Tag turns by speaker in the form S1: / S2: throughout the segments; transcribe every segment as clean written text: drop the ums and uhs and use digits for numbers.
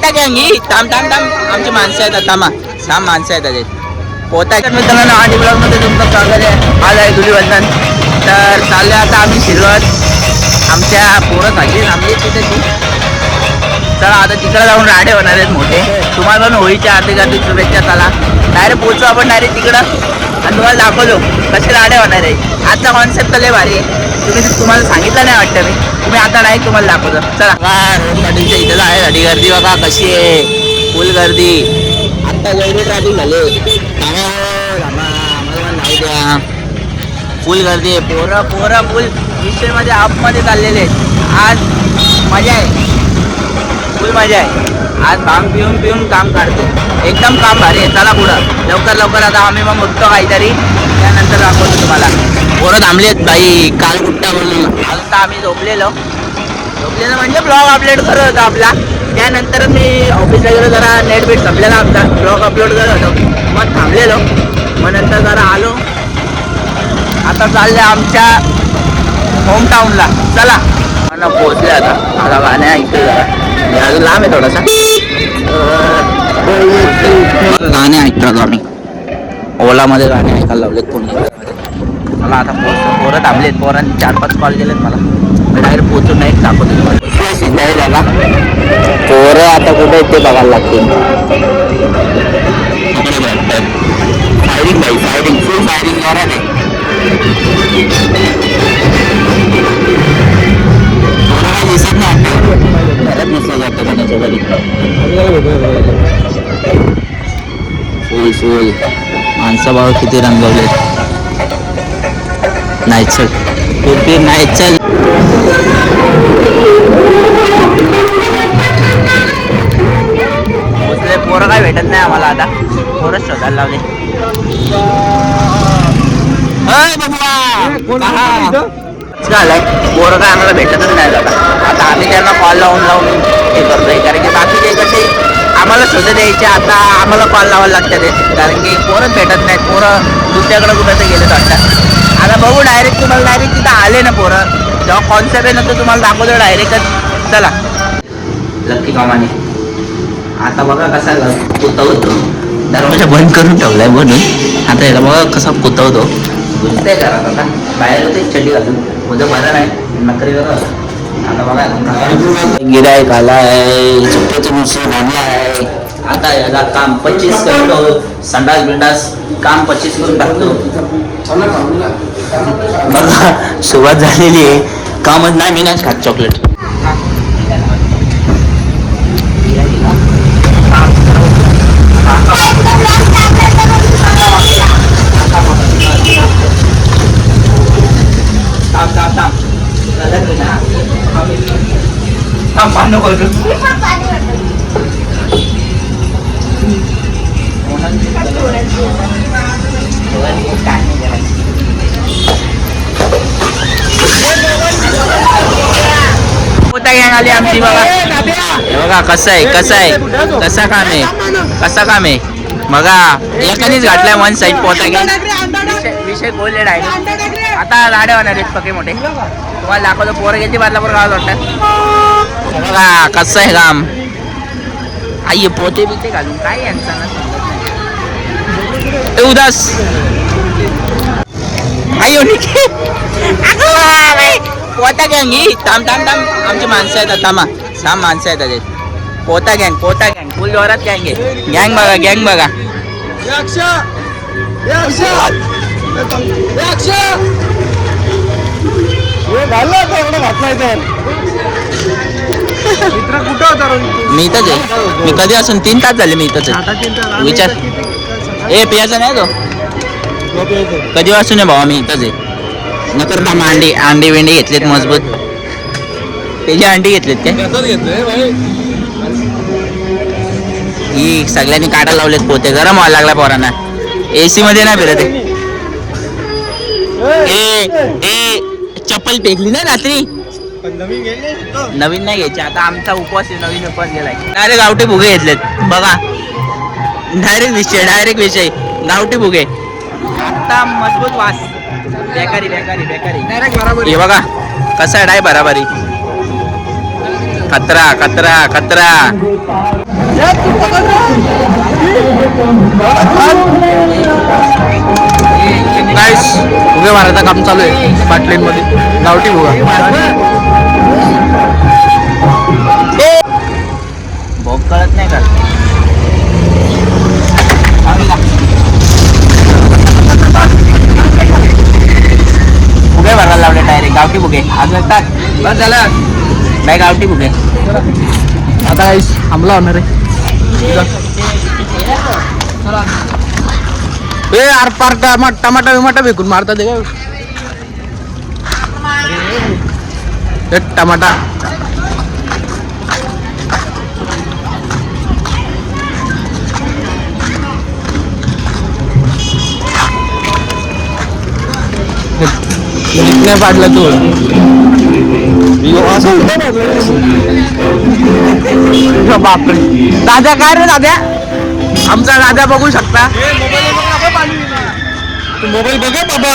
S1: पोता गँग ही थांब थांब थांब आमची माणसं आहेत थांबा सहा माणसं आहेत ते पोता मित्रांनो आधी ब्लॉग मध्ये तुमचं स्वागत आहे. आज आहे धुलीवंदन तर चालले आता आम्ही शिरवत आमच्या पोरं खाली थांबली तिथे ती चला आता तिकडे जाऊन राडे होणार आहेत मोठे. तुम्हाला पण होळीच्या हार्दिक शुभेच्छा. चला डायरेक्ट पोहोचू आपण डायरेक्ट तिकडं आणि तुम्हाला दाखवतो कसे राडे होणार आहे. आजचा कॉन्सेप्ट तर लय भारी आहे. तुम्हाला सांगितलं नाही वाटतं मी तुम्ही आता नाही तुम्हाला दाखवतो. चला रोडच्या इथं आहे गाडी गर्दी बघा कशी आहे फुल गर्दी. आत्ता एवढी ट्रॅफिक झाले नाही द्या फुल गर्दी आहे. पोरं पोरं फुल विषयमध्ये आपमध्ये चाललेले आहेत. आज मजा आहे फुल मजा आहे. आज भांग पिऊन पिऊन काम काढतो एकदम काम भारी आहे. चला पुढं लवकर लवकर आता आम्ही मग उठतो काहीतरी त्यानंतर दाखवतो तुम्हाला. पोरं थांबलेत बाई काल कुठ्टा म्हणून आता आम्ही झोपलेलो म्हणजे ब्लॉग अपलोड करत होतो आपला. त्यानंतर मी ऑफिसला गेलो जरा नेट बीट संपलेला आमचा ब्लॉग अपलोड करत होतो मग थांबलेलो मग नंतर जरा आलो. आता चालले आमच्या होमटाऊनला. चला मला पोहोचले आता गाण्या ऐकतो जरा अजून लांब आहे थोडासा गाणे ऐकतो आम्ही ओलामध्ये गाणे ऐकायला लावलेत कोणी. मला आता पोहोचतो पोरं थांबलेत पोरांनी 4-5 कॉल केलेत मला मी डायरेक्ट पोहोचून नाही दाखवतो तुम्हाला. पोरं आता कुठे ते बघायला लागतील. फायरिंग बाई फायरिंग फुल फायरिंग जोरात आहे. दिसत नाही घरात नसला जातो कोणाच्या घरी फुल फुल माणसं भाव किती रंगवले. नाही चल कुठे नाही चल. पोरं काय भेटत नाही आम्हाला आता पोरच शोधायला लावले. झालंय पोरं काय आम्हाला भेटतच नाही जाता. आता आम्ही त्यांना कॉल लावून हे करतोय कारण की बाकीचे कसे आम्हाला शोध द्यायचे आता आम्हाला कॉल लावायला लागतात ते कारण की पोरंच भेटत नाहीत. पोरं दुसऱ्याकडे कुठं तर गेले वाटतात. आता बघू डायरेक्ट तुम्हाला डायरेक्ट तिथं आले ना पोरं जेव्हा कॉन्सेप्ट आहे नंतर तुम्हाला दाखवतो डायरेक्टच. चला लक्की कामाने आता बघा कसा कुतवतो दरवाजा बंद करून ठेवलाय म्हणून आता याला बघा कसा कुतवतो घुसतंय घरात. आता बाहेर होते चड्डी घालून उद्या बरं नाही नकरी करत. आता बघा गिरायक आलाय झोपेचं नुसतं भांडला आहे. आता याला काम 25 करतो संडास बिंडास काम 25 करून टाकतो. बघा सुरुवात झालेली आहे कामच नाही. मी नाही खात चॉकलेट. आली आमची बघा बघा कसं आहे कसं काम आहे बघा एकानेच घातलाय वन साईड पोता घ्या विषय बोलले डायरेक्ट. आता राडे होणार आहेत पके मोठे तुम्हाला दाखवतो. पोरं गेली बदलापूर गावात वाटतात बघा कसं आहे काम. आई पोते बिते घालून काय यांचा ना समजत नाही. उदास आई पोता गँग ही थांब थांब थांब आमची माणसं आहेत थांबा 6 माणसं आहेत त्याचे. पोता गँग फुल जोरात गँग आहे. गँग बघा मी इथंच आहे. मी कधी असून 3 तास झाले मी इथंच आहे. विचार ए पियाचा नाही तो कधी वाचून आहे भावा मी इथंच आहे. नकर ना अंडी वेंडी घेतलेत मजबूत त्याची अंडी घेतलेत काय ही सगळ्यांनी काढायला लावलेत पोते. गरम व्हायला लागला पोरांना AC मध्ये नाही फिरत. ए चप्पल फेकली ना रात्री नवीन नाही घ्यायची. आता आमचा उपवास आहे नवीन उपवास गेलाय. डायरेक्ट गावठी भुगे घेतलेत बघा. डायरेक्ट विषय गावठी भुगे. आता मजबूत वास बेकारी हे बघा कसा आहे डाय बराबरी खतरा खतरा खतरा. गाईस उभे मारायचं काम चालू आहे बाटलींमध्ये. गावठी भुगा भोग कळत नाही का. फुगे भरायला लावले डायरेक्ट गावठी फुगे. अजून टाक बस झालं नाही गावठी फुगे.
S2: आता गाईस हमला होणार आहे. आर पार टमाटा विमाटा विकून मारतात टमाटा. नाही पाडला तू. बापरे दादा काय रे दादा. आमचा दादा बघू शकता. मोबाईल बघा बाबा.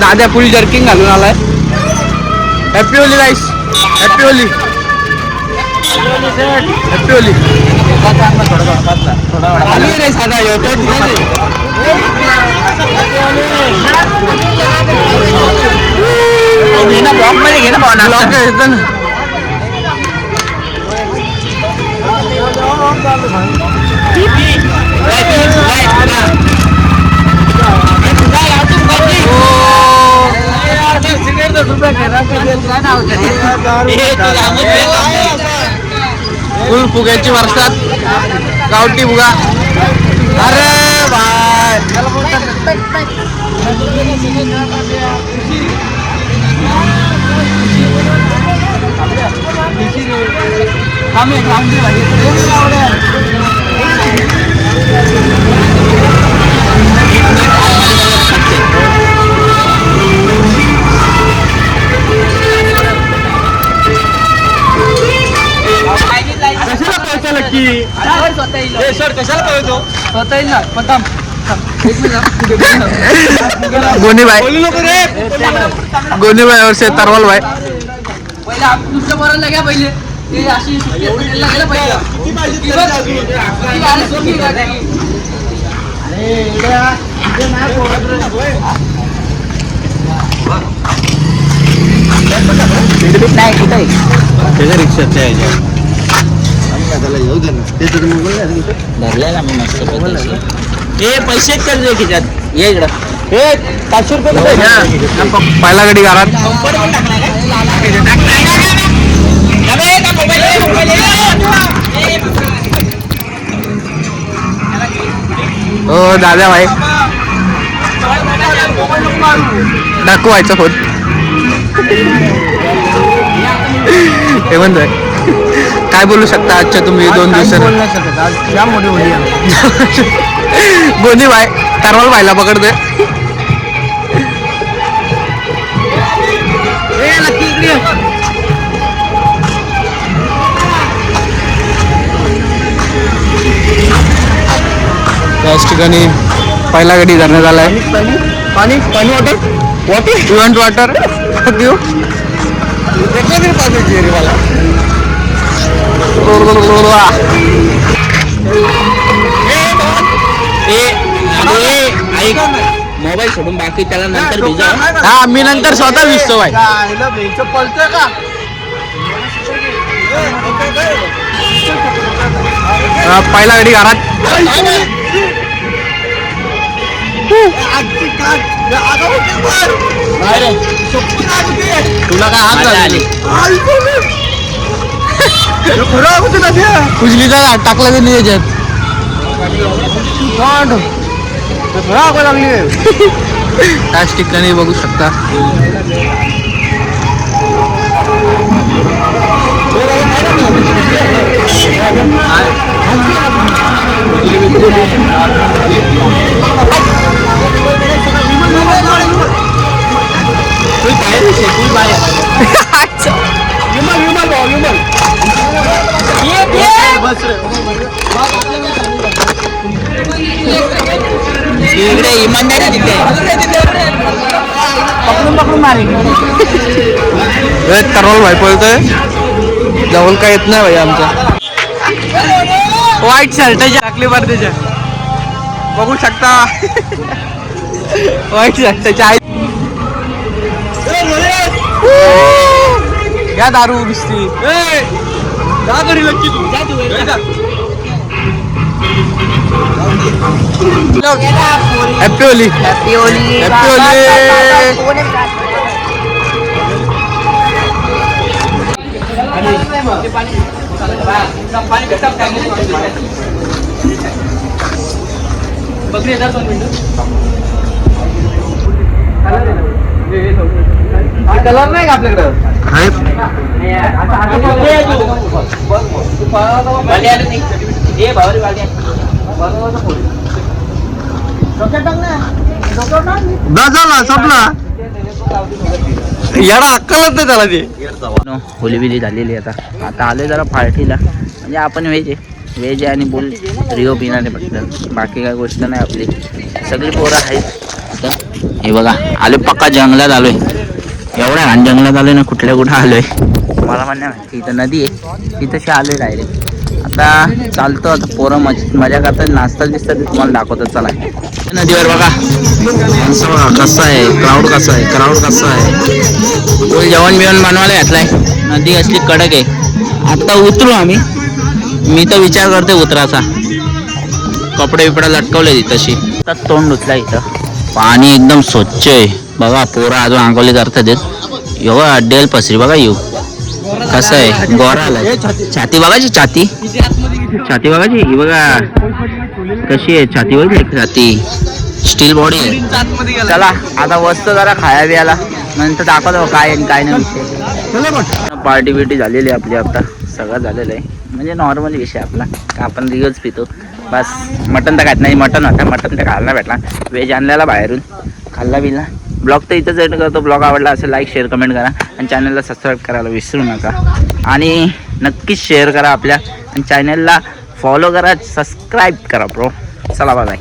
S2: दादा फुल जर्किंग घालून आलाय. Happy Holi guys. Happy Holi. Happy Holi. रे साधा
S1: ब्लॉक मध्ये घे ना
S2: ब्लॉक येतं ना. फुल फुग्याची वर्षात गावठी फुगा. अरे बाय कशाला पैसा नक्की. सर कशाला पळतो. स्वतः येईल ना पण थांब. गोनीबाई गोनीबाई और से तरवाल भाई. पहिले दुसरं बोलायला घ्या. पहिले ते अशी
S1: नाही कुठे
S2: रिक्षाच्या
S1: धरलेला मी मस्त. हे पैसे कर खिच्यात. ये इकडं. हे 500 रुपये
S2: पहिला गडी घरात. हो दादा भाई डाकू व्हायचा फोन. हे म्हणतोय काय बोलू शकता आजच्या तुम्ही 2 दिवसात. गोनी भाई तरवाल भाईला पकडतोय. त्याच ठिकाणी पहिला गडी धरण्यात आलाय. पाणी पाणी water water you want water you
S1: mobile सोडून बाकी त्याला नंतर भिजा.
S2: हा मी नंतर स्वतः भिजतो भाई.
S1: पळतोय का.
S2: पहिला गडी घरात. तुला काय हात झाली. उजलीचा घाट टाकला ते नियोजन. त्याच ठिकाणी बघू शकता.
S1: इकडे इमानदारी तिथे पकडून मारेल.
S2: करोल भाई पळतोय जवळ काय येत नाही भाई आमचा. व्हाईट शर्टाची टाकली बरं त्याच्या बघू शकता. व्हाईट शर्टाची आई या दारू दिसती. Happy Holi.
S1: Happy Holi.
S2: Happy Holy.
S1: Colour नाही का आपल्याकडं?
S2: झाला संपला. याला अक्कलच नाही त्याला ते.
S1: होली बिली झालेली आता आता आलोय जरा पार्टीला. म्हणजे आपण व्हेज आहे, व्हेज आहे आणि बोल रिओ पिणारे फक्त, बाकी काय गोष्ट नाही आपली. सगळी पोरं आहेत आता. हे बघा आलोय पक्का जंगलात आलोय. एवढ्या लहान जंगलात आलोय ना, कुठल्या कुठं आलोय मला पण नाही माहिती. इथं नदी आहे तिथंशी आलोय डायरेक्ट. आता चालतो आता पोरं मजा करतात, नाचतात दिसतात, तुम्हाला दाखवतात. चला नदीवर बघा कसं आहे, क्राऊड कसं आहे, क्राऊड कसं आहे. फुल जेवण बिवण बनवायला घातलाय. नदी असली कडक आहे. आता उतरू आम्ही. मी तर विचार करते उतराचा. कपडे बिपडे लटकवले तशी. आता तोंड धुतला इथं. पाणी एकदम स्वच्छ आहे बघा. पोरं अजून आंघोळी करतात. एवढं अड्डेल पसरी बघा. येऊ कसं आहे, गोरा आलाय. छाती बघायची, छाती छाती बघायची. ही बघा कशी आहे छाती, बघायची छाती. स्टील बॉडी आहे. चला आता वस्तू जरा खाया बियाला नंतर दाखवतो काय आणि काय नाही विषय. पार्टी बिर्टी झालेली आहे आपली. आता सगळं झालेलं आहे. म्हणजे नॉर्मल विषय आपला का आपण रिअल्स पितो बस. मटन तर खात नाही. मटन होता, मटन तर खायला भेटला. व्हेज आणलेला बाहेरून, खाल्ला बिल्ला. ब्लॉग तर इथंच एंड करतो. ब्लॉग आवडला असेल लाईक शेअर कमेंट करा आणि चॅनलला सबस्क्राईब करायला विसरू नका. आणि नक्कीच शेअर करा आपल्या आणि चॅनलला फॉलो करा, सबस्क्राईब करा ब्रो. चला बाय.